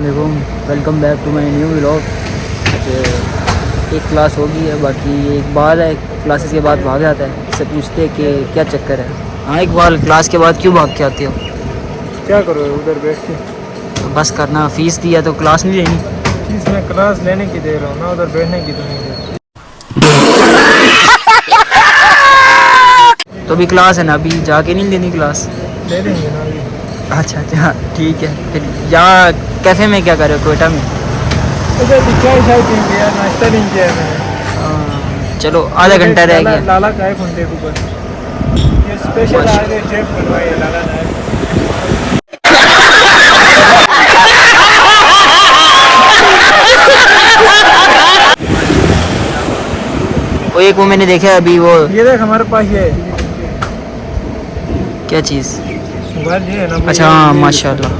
अस्सलामुअलैकुम, welcome back to my new vlog. एक class होगी है, बाकी एक बाल है क्लासेस के बाद भाग जाता है। इससे पूछते हैं कि क्या चक्कर है। हाँ, एक बाल क्लास के बाद क्यों भाग के आते हो? क्या करो उधर बैठ के? तो बस करना, फीस दिया तो क्लास नहीं लेनी। फीस मैं क्लास लेने की दे रहा हूँ ना, उधर बैठने की तो नहीं दे। तो अभी क्लास है ना, अभी जाके नहीं लेनी क्लास? ले लेंगे ना अभी। अच्छा अच्छा, ठीक है। फिर यहाँ कैफ़े में क्या कर रहे हो, कोयटा में? उधर चाय चाय पी गया, नाश्ता नहीं किया मैंने। चलो आधा घंटा रह गया। लाला चाय खुंटे के ऊपर ये स्पेशल आ गए, चेक बनवाए लाला चाय। वो एक वो मैंने देखा है अभी, वो ये देख हमारे पास ये क्या चीज़? मोबाइल ये है ना। अच्छा हाँ, माशाल्लाह,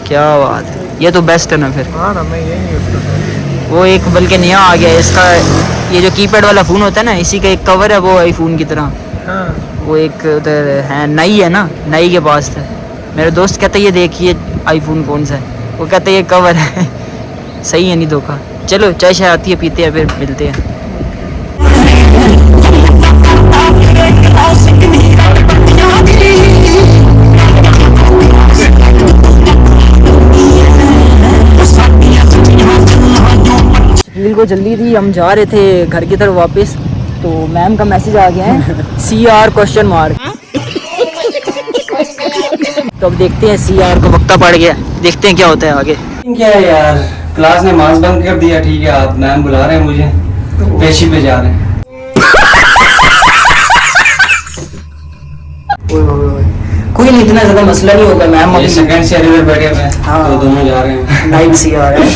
क्या बात है। ये तो बेस्ट है ना फिर। हाँ ना, मैं यही यूज़ करता हूँ। वो एक बल्कि नया आ गया है इसका, ये जो कीपैड वाला फ़ोन होता है ना, इसी का एक कवर है वो आईफोन की तरह। हाँ वो एक उधर है, नई है ना, नई के पास था। मेरा दोस्त कहता है ये देखिए आईफोन कौन सा है, वो कहता है ये कवर है। सही है, नहीं धोखा। चलो चाय शाय आती है, पीते हैं, फिर मिलते हैं। शकील को जल्दी थी, हम जा रहे थे घर की तरफ वापस, तो मैम का मैसेज आ गया है CR क्वेश्चन मार्क। तो अब देखते हैं, CR को वक्ता पड़ गया, देखते हैं क्या होता है आगे। क्या है यार, क्लास ने मास्क बंद कर दिया। ठीक है, आप मैम बुला रहे हैं मुझे, पेशी पे जा रहे हैं। कोई नहीं, इतना ज्यादा मसला नहीं होगा मैम। ये सेकंड से इधर बैठे हुए हैं, हाँ। तो दोनों जा रहे हैं। नाइट CR है,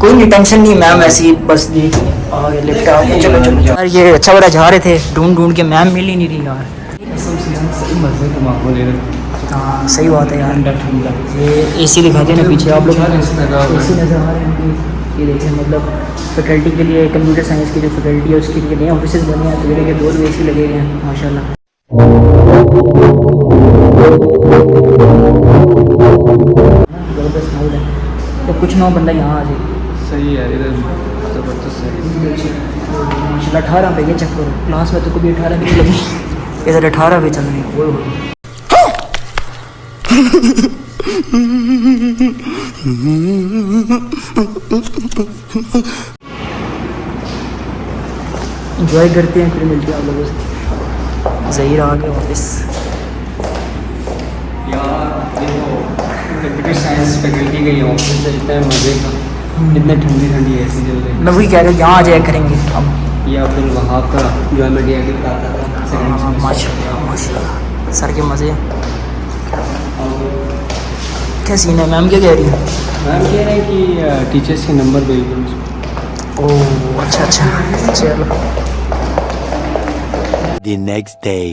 कोई नहीं, टेंशन नहीं। मैम ऐसी बस आगे लिफ्ट आ गया। चलो चलो यार, ये अच्छा बड़ा जा रहे थे, ढूंढ ढूंढ के मैम मिल ही नहीं रही यार। सही मजे का माहौल है। हाँ सही बात है यार। ठंडा ये AC दिखाते हैं ना पीछे, आप लोग AC AC नज़र आ रहे हैं। ये देखिए, मतलब फैकल्टी के लिए, कंप्यूटर साइंस की जो फैकल्टी है उसके लिए नए ऑफिस बने हैं, तो ये देखिए 2 AC लगे हुए हैं माशाल्लाह। ज़बरदस्त माहौल है, तो कुछ ना बंदा यहाँ आ जाए। सही है, इधर जबरदस्त है माशाल्लाह। 18 पे ये चेक करो, क्लास में तो कभी 18 भी नहीं लगी, इधर 18 पे चल रही है। वो इंजॉय करते हैं, फिर मिलते हैं आप लोगों से। ज़हीर आ गया वापस। यार देखो, कंप्यूटर साइंस फैकल्टी का ये ऑफिस है, इतना मजे का, इतने ठंडी ठंडी ऐसी चल रही है। मैं वही कह रहा हूँ, यहाँ आ जाया करेंगे अब। ये अब्दुल वहाब का जो हमें DIT पढ़ाता था सेकंड सेमेस्टर। माशाल्लाह माशाल्लाह, सर के मज़े। क्या सीन है, मैम क्या कह रही है? मैम कह रहे हैं कि टीचर्स के नंबर दे दो। ओह अच्छा अच्छा, चलो। The next day.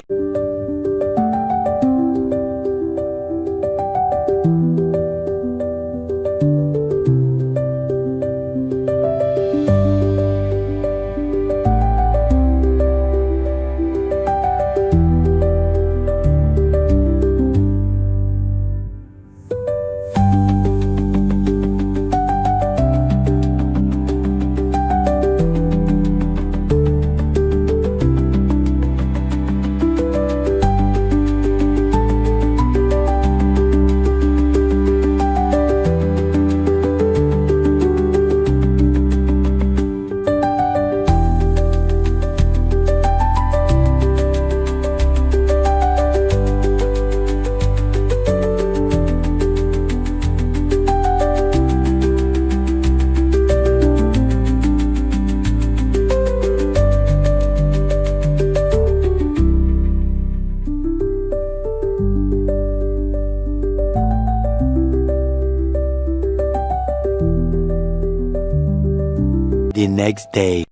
The next day.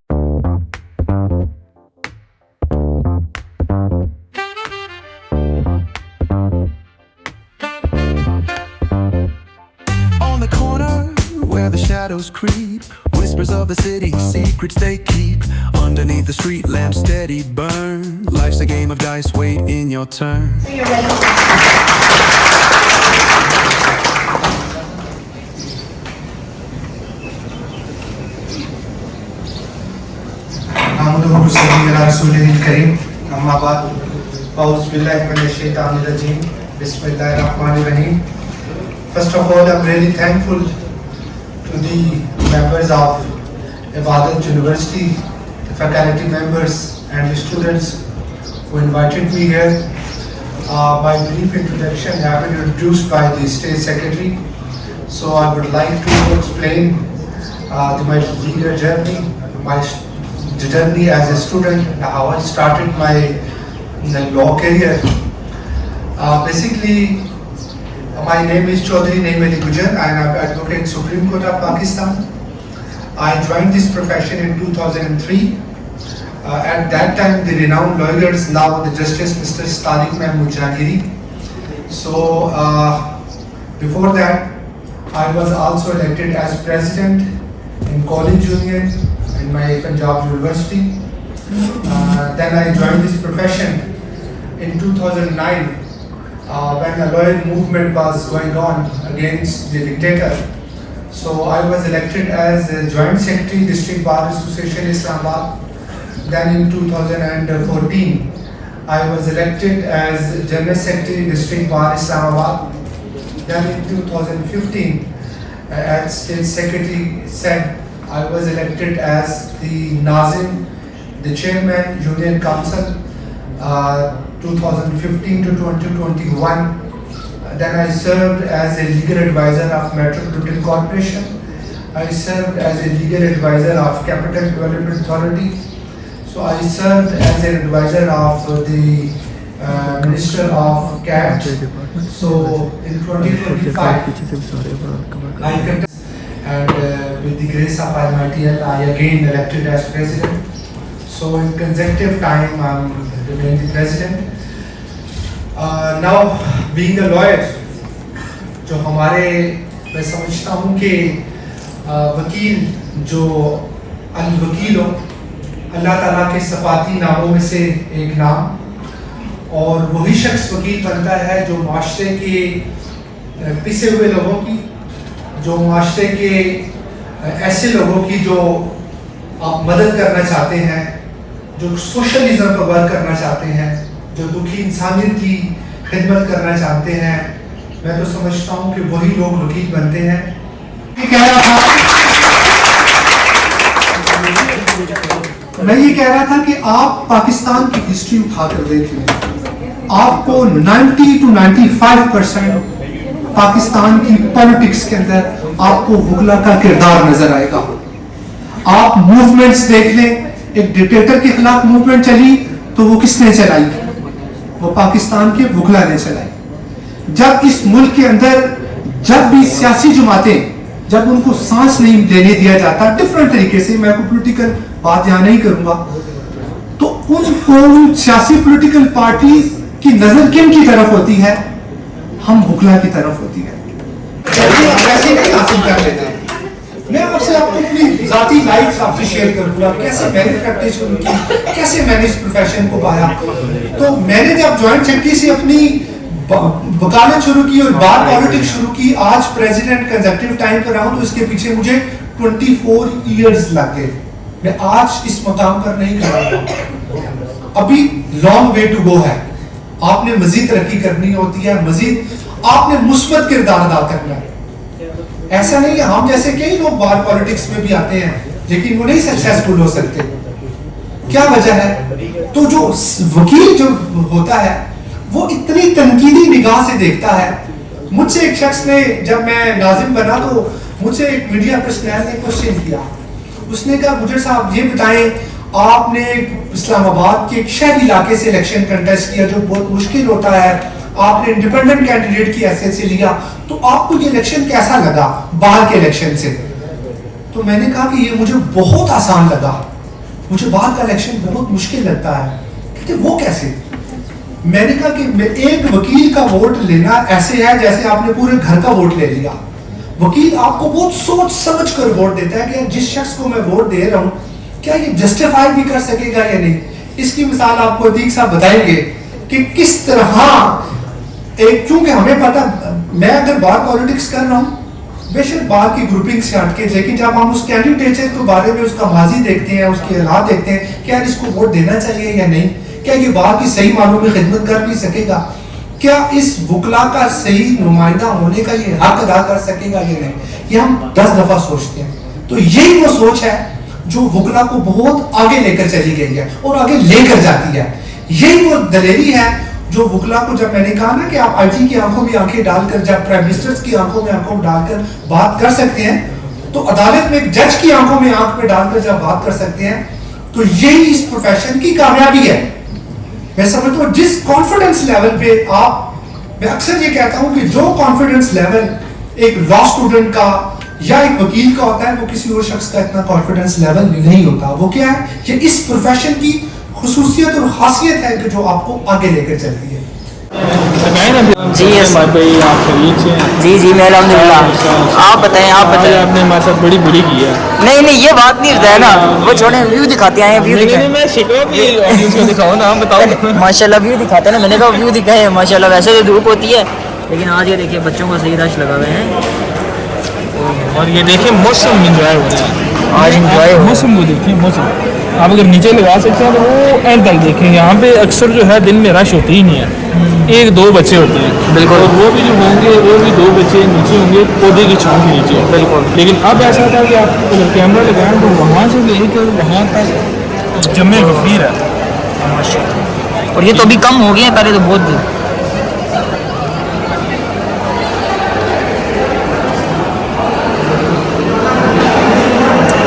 On the corner where the shadows creep, whispers of the city, secrets they keep. Underneath the street lamp, steady burn. Life's a game of dice, wait in your turn. रसूलिल करीम अम्मा बाद औज़ु बिल्लाहि मिनश शैतानिर रजीम बिस्मिल्लाहिर रहमानिर रहीम. First of all, I'm really thankful to the members of Ibadat University, the faculty members and the students who invited me here. My brief introduction has been introduced by the State Secretary. So I would like to explain my leader journey, my journey as a student, and how I started my law career. Basically, my name is Chaudhary Naeem Ali Gujar and I'm advocate Supreme Court of Pakistan. I joined this profession in 2003. At that time, the renowned lawyers, now the Justice Mr. Tariq Mahmood Jahangiri. So before that, I was also elected as president in college union in my Punjab University. Then I joined this profession in 2009 when a lawyer movement was going on against the dictator. So I was elected as a joint secretary District Bar Association Islamabad. Then in 2014 I was elected as general secretary District Bar Islamabad. Then in 2015, as State Secretary said, I was elected as the Nazim, the Chairman, Union Council, 2015 to 2021. Then I served as a legal advisor of Metropolitan Corporation. I served as a legal advisor of Capital Development Authority. So I served as an advisor of the Minister of CAT. So in 2025, I contested, and with the grace of Almighty Allah, I again elected as president. So in consecutive time, I'm remaining the president. Now, being a lawyer, जो हमारे मैं समझता हूँ कि वकील जो अल-वकील हो, अल्लाह ताला के सफ़ाती नामों में से एक नाम, और वही शख्स वकील बनता है जो माशरे के पिसे हुए लोगों की, जो माशरे के ऐसे लोगों की जो आप मदद करना चाहते हैं, जो सोशलिज्म पर वर्क करना चाहते हैं, जो दुखी इंसानियत की खिदमत करना चाहते हैं. मैं तो समझता हूँ कि वही लोग वकील बनते हैं. मैं ये कह रहा था कि आप पाकिस्तान की हिस्ट्री उठाकर देख लें, आपको 90 to 95% पाकिस्तान की पॉलिटिक्स के अंदर आपको वुकला का किरदार नजर आएगा. आप मूवमेंट्स देख लें, एक डिक्टेटर के खिलाफ मूवमेंट चली तो वो किसने चलाई? वो पाकिस्तान के वुकला ने चलाई. जब इस मुल्क के अंदर जब भी सियासी जमातें, जब उनको सांस नहीं लेने दिया जाता डिफरेंट तरीके से, मैं कोई पॉलिटिकल बात यहाँ नहीं करूंगा, तो उन सियासी पॉलिटिकल पार्टी की नजर किन की तरफ होती है? हम वुकला की तरफ होती है. कैसे हासिल कर लेते हैं? मैं आपसे आपको अपनी जाती लाइफ आपसे शेयर करूंगा, कैसे मैंने प्रैक्टिस शुरू की, कैसे मैंने इस प्रोफेशन को पाया. तो मैंने जब ज्वाइंट सेक्रेटरी से अपनी वकालत शुरू की और बार पॉलिटिक्स शुरू की, आज प्रेसिडेंट कंजक्टिव टाइम पर रहा हूं, तो इसके पीछे मुझे 24 इयर्स लग गए. मैं आज इस मुकाम पर नहीं खड़ा हूं. अभी लॉन्ग वे टू गो है. आपने मजीद तरक्की करनी होती है, मजीद आपने मुस्बत किरदार अदा करना है. ऐसा नहीं है, हम जैसे कई लोग बार पॉलिटिक्स में भी आते हैं लेकिन वो नहीं सक्सेसफुल हो सकते. क्या वजह है? तो जो वकील जो होता है वो इतनी तनकीदी निगाह से देखता है. मुझसे एक शख्स ने, जब मैं नाजिम बना तो मुझसे एक मीडिया पर्सनल ने क्वेश्चन किया. उसने कहा, गुजर साहब ये बताएं, आपने इस्लामाबाद के एक शहरी इलाके से इलेक्शन कंटेस्ट किया जो बहुत मुश्किल होता है, आपने इंडिपेंडेंट कैंडिडेट की हैसियत से लिया, तो आपको ये इलेक्शन कैसा लगा बाहर के इलेक्शन से? तो मैंने कहा कि ये मुझे बहुत आसान लगा, मुझे बाहर का इलेक्शन बहुत मुश्किल लगता है. कहते वो कैसे? मैंने कहा कि एक वकील का वोट लेना ऐसे है जैसे आपने पूरे घर का वोट ले लिया. वकील आपको बहुत सोच समझ कर वोट देता है कि जिस शख्स को मैं वोट दे रहा हूं क्या ये जस्टिफाई भी कर सकेगा या नहीं. इसकी मिसाल आपको अतीक साहब बताएंगे कि किस तरह एक, चूंकि हमें पता, मैं अगर बार पॉलिटिक्स कर रहा हूं बेशक बाहर की ग्रुपिंग से हटके, लेकिन जब हम उस कैंडिडेट के बारे में उसका माजी देखते हैं, उसके हालात देखते हैं, क्या इसको वोट देना चाहिए या नहीं, क्या ये बाहर की सही मानों में खिदमत कर भी सकेगा, क्या इस वकला का सही नुमाइंदा होने का ये हक अदा कर सकेगा या नहीं, ये हम 10 दफा सोचते हैं। तो यही वो सोच है जो वकला को बहुत आगे लेकर चली गई है और आगे लेकर जाती है। यही वो दलेरी है जो वकला को, जब मैंने कहा ना कि आप आईजी की आंखों में आंखें डालकर, जब प्राइम मिनिस्टर की आंखों में आंखों डालकर बात कर सकते हैं, तो अदालत में एक जज की आंखों में आंख में डालकर जब बात कर सकते हैं, तो यही इस प्रोफेशन की कामयाबी है। मैं समझता हूँ जिस कॉन्फिडेंस लेवल पे आप, मैं अक्सर ये कहता हूँ कि जो कॉन्फिडेंस लेवल एक लॉ स्टूडेंट का या एक वकील का होता है, वो किसी और शख्स का इतना कॉन्फिडेंस लेवल नहीं होता। वो क्या है, ये इस प्रोफेशन की खुसूसियत और खासियत है कि जो आपको आगे लेकर चलती है। जी यस आप खरीद से जी जी मैं अल्हम्दुलिल्लाह। आप बताएं, आप बताएं। आपने हमारे साथ बड़ी बुरी की है। नहीं नहीं ये बात नहीं होता है ना, वो छोड़े, व्यू दिखाते हैं, व्यू दिखाएं। मैं शिकवा की ऑडियंस को दिखाओ ना, हम बताओ। माशाल्लाह व्यू दिखाते हैं ना, मैंने कहा व्यू दिखाए माशाल्लाह। वैसे तो धूप होती है, लेकिन आज ये देखिए बच्चों का सही रश लगा हुए हैं और ये देखिए मौसम इंजॉय हो रहा है आज, इंजॉय हो। मौसम को देखिए, मौसम आप अगर नीचे लगा सकते हैं तो वो एंड तक देखें। यहाँ पे अक्सर जो है दिन में रश होती ही नहीं है, 1-2 बच्चे होते हैं बिल्कुल। और वो भी जो होंगे वो भी 2 बच्चे नीचे होंगे पौधे की छांव के नीचे। बिल्कुल। लेकिन अब ऐसा था कि आप अगर कैमरा लगाएं तो वहाँ से लेकर वहाँ तक जमे गंभीर है माशाल्लाह। और ये तो अभी कम हो गए हैं, पहले तो बहुत थे।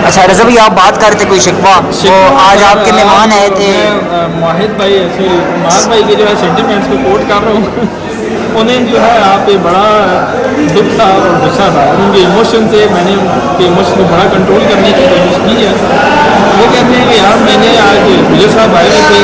अच्छा रज़ा भाई आप बात करते कोई शिकवा, वो आज आपके मेहमान आए थे। माहिद भाई, माहिद भाई के जो है सेंटिमेंट्स को कोट कर रहा हूँ उन्हें जो है आप पे बड़ा दुख था और गुस्सा था। उनके इमोशन से मैंने उनके इमोशन को बड़ा कंट्रोल करने की कोशिश की है। वो कहते हैं कि यार मैंने आज गुजर साहब आए हुए थे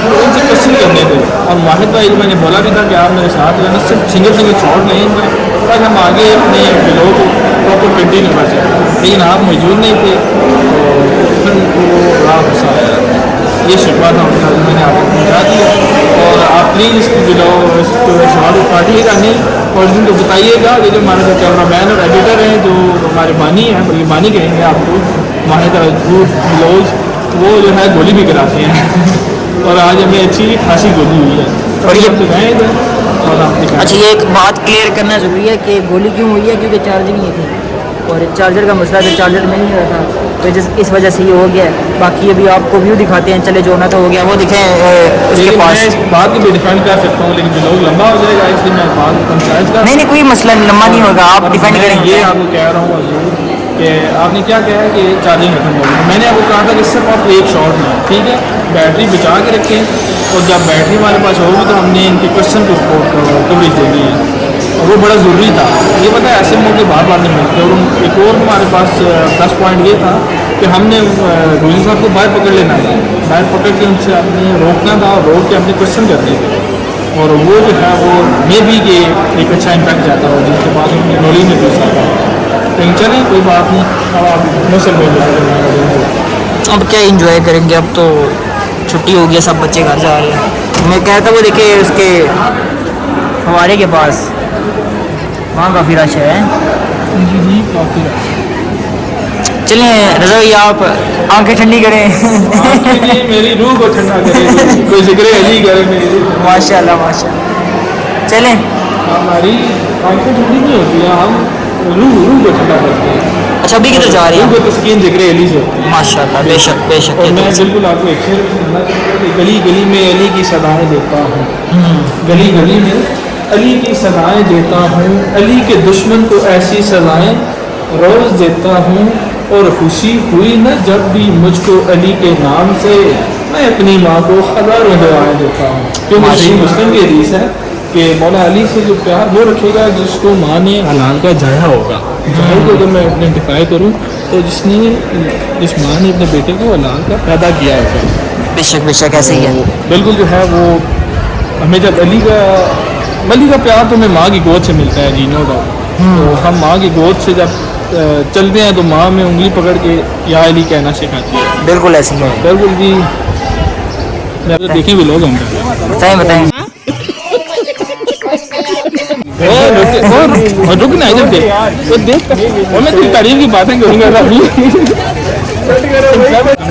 तो उनसे क्वेश्चन करने थे, और माहिद भाई को मैंने बोला भी था कि आप मेरे साथ जो है ना सिर्फ सिंगल शॉट लेंगे ताकि हम आगे अपने ब्लॉग को प्रॉपर कंटिन्यू कर सकें, लेकिन आप मौजूद नहीं थे तो फिर उनको बड़ा गुस्सा आया। ये शिकवा था उनका जो मैंने आपको पहुँचा दिया। और आप प्लीज़ इसको जो शॉट उठाइएगा नहीं, और इनको बताइएगा कि जो हमारे जो कैमरामैन और एडिटर हैं जो हमारे बानी हैं, बल्कि बानी कहेंगे आपको, माहिद ब्लॉग, वो जो है गोली भी कराते हैं और आज हमें अच्छी खासी गोली हुई है। और ये दिखाएँ इधर और आप दिखाएँ। अच्छा ये एक बात क्लियर करना ज़रूरी है कि गोली क्यों हुई है, क्योंकि चार्जर नहीं थी और चार्जर का मसला था, चार्जर मिल नहीं रहा था, तो इस वजह से ये हो गया। बाकी अभी आपको व्यू दिखाते हैं, चले जो होना तो हो गया, वो दिखें उसके पास। मैं इस बात को भी डिफेंड कर सकता हूँ, लेकिन लोग लंबा हो जाएगा इसलिए मैं बात कंसाइज कर। नहीं नहीं कोई मसला लंबा नहीं होगा, आप डिफेंड करेंगे। ये आपको कह रहा हूँ हजूर कि आपने क्या कहा है कि चार्जिंग खत्म हो गई। मैंने आपको कहा था कि सिर्फ आप एक शॉट लें, ठीक है, बैटरी बचा के रखें, और जब बैटरी हमारे पास होगी तो हमने इनके क्वेश्चन को कवरेज देनी है, और वो बड़ा ज़रूरी था। ये पता है ऐसे मौके बार बार नहीं मिलते। और एक और हमारे पास प्लस पॉइंट ये था कि हमने गुजर साहब को बाहर पकड़ लेना था, बाहर पकड़ के उनसे आपने रोकना था और रोक के अपने क्वेश्चन करने थे, और वो जो है वो मे भी कि एक अच्छा इम्पैक्ट जाता हो जिनके पास उनकी नॉलेज में दूसरा था। लेकिन चलें कोई बात नहीं, अब आप मसल में अब क्या एंजॉय करेंगे, अब तो छुट्टी हो गई, सब बच्चे घर जा रहे हैं। मैं कहता वो देखिए उसके फवारे के पास वहाँ काफ़ी रश है। जी काफ़ी चलें रज़ा भाई आप आंखें ठंडी करें मेरी रूह को ठंडा करे, कोई जिक्र अली करे मेरी। माशाल्लाह माशाल्लाह। चलें हमारी आंखें ठंडी नहीं होती हैं, हम रूह को ठंडा करते हैं। अच्छा अभी किधर जा रहे रूह हैं? को तस्कीन जिक्र अली से होती है। माशाल्लाह बेशक बेशक। और ये मैं तो- बिल्कुल आपको एक शेर सुनाना चाहता हूँ कि गली गली में अली की सदाएं देता हूँ, गली गली में अली की सदाएं देता हूँ, अली के दुश्मन को ऐसी सजाएं रोज़ देता हूँ, और खुशी हुई न जब भी मुझको अली के नाम से, मैं अपनी माँ को हज़ारों दुआएं देता हूँ। क्योंकि सही मुस्लिम की हदीस है कि मौला अली से जो प्यार वो रखेगा जिसको माँ ने हलाल का जाया होगा। जाया को अगर मैं आइडेंटिफाई करूँ तो जिस माँ ने अपने बेटे को हलाल का पैदा किया होगा। बेशक बेशक ऐसे ही है। बिल्कुल जो है वो हमें जब अली का प्यार तो हमें माँ की गोद से मिलता है जी, नो डाउट। तो हम माँ की गोद से जब चलते हैं तो माँ में उंगली पकड़ के या अली कहना सिखाती है। बिल्कुल ऐसे ही है। बिल्कुल जी, देखें भी लोग हम बताएं बताएं। और रुकना इधर देख, वो देख और मैं तेरी तारीफ की बातें करूँगा अभी।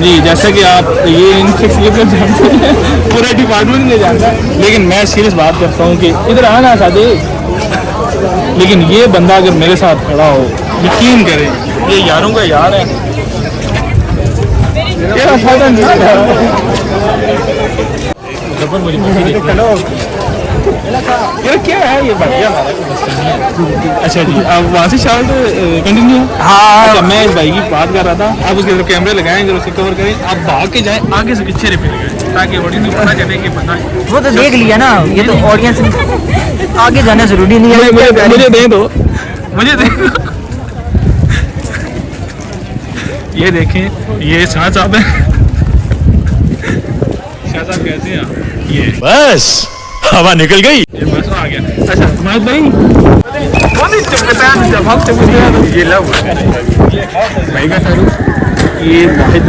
जी जैसे कि आप ये इन शख्सियत को जानते हैं, पूरा डिपार्टमेंट नहीं जानता, लेकिन मैं सीरियस बात करता हूँ कि इधर आना सादे, लेकिन ये बंदा अगर मेरे साथ खड़ा हो, यकीन करें ये यारों का यार है। तेरा फायदा नहीं यार क्या है ये बढ़िया। अच्छा जी अब वहाँ से शायद कंटिन्यू। हाँ अच्छा मैं इस भाई की बात कर रहा था, आप उसके तरफ कैमरे लगाएंगे, उसको कवर करें, आप भाग के जाएं आगे से पीछे रिपेयर करें ताकि ऑडियंस को पता चले कि बंदा वो तो देख लिया ना, ये तो ऑडियंस आगे जाना जरूरी नहीं है। मुझे दे दो, मुझे दे दो। ये देखें ये शाह साहब है, शाह साहब कहते हैं ये बस हवा निकल गई। ये बस आ गया। अच्छा तुम्हारे भाई वो नहीं चमकता है जब हम चमक गया तो ये लव भाई का सर ये वाहिद